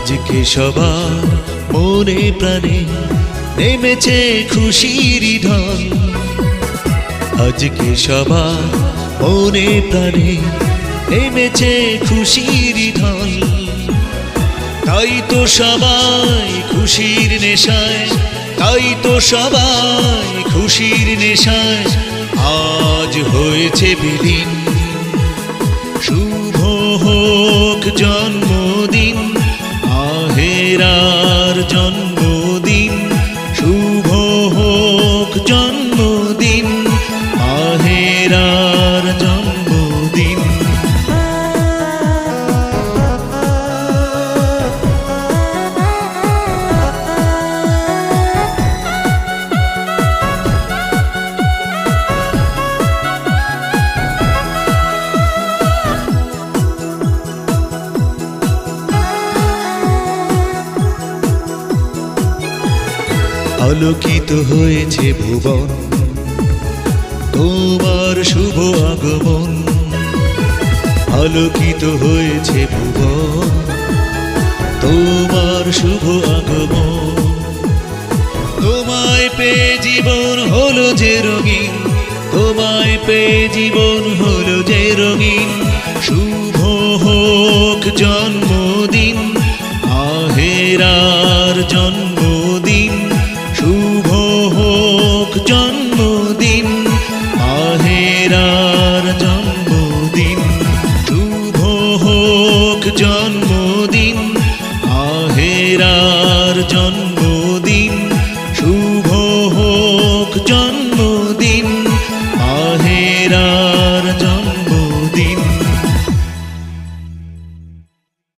আজকে সবার মনে প্রাণে নেমেছে খুশির ঢল। আজকে সবার মনে প্রাণে নেমেছে খুশির ঢল। তাই তো সবাই খুশির নেশায়, তাই তো সবাই খুশির নেশায় আজ হয়েছে বিলীন। শুভ হোক জন্মদিন, আহেরার জন্মদিন। শুভ হোক জন্মদিন, আহেরার জন্মদিন। আলোকিত হয়েছে ভুবন, তোমার শুভ আগমন। আলোকিত হয়েছে ভুবন, তোমার শুভ আগমন। তোমায় পেয়ে জীবন হলো যে রঙিন, তোমায় পেয়ে জীবন হলো যে রঙিন। শুভ হোক জন্মদিন, আহেরার জন্মদিন। শুভ হোক জন্মদিন, আহেরার জন্মদিন। শুভ হোক জন্মদিন, আহেরার জন্মদিন। শুভ হোক জন্মদিন।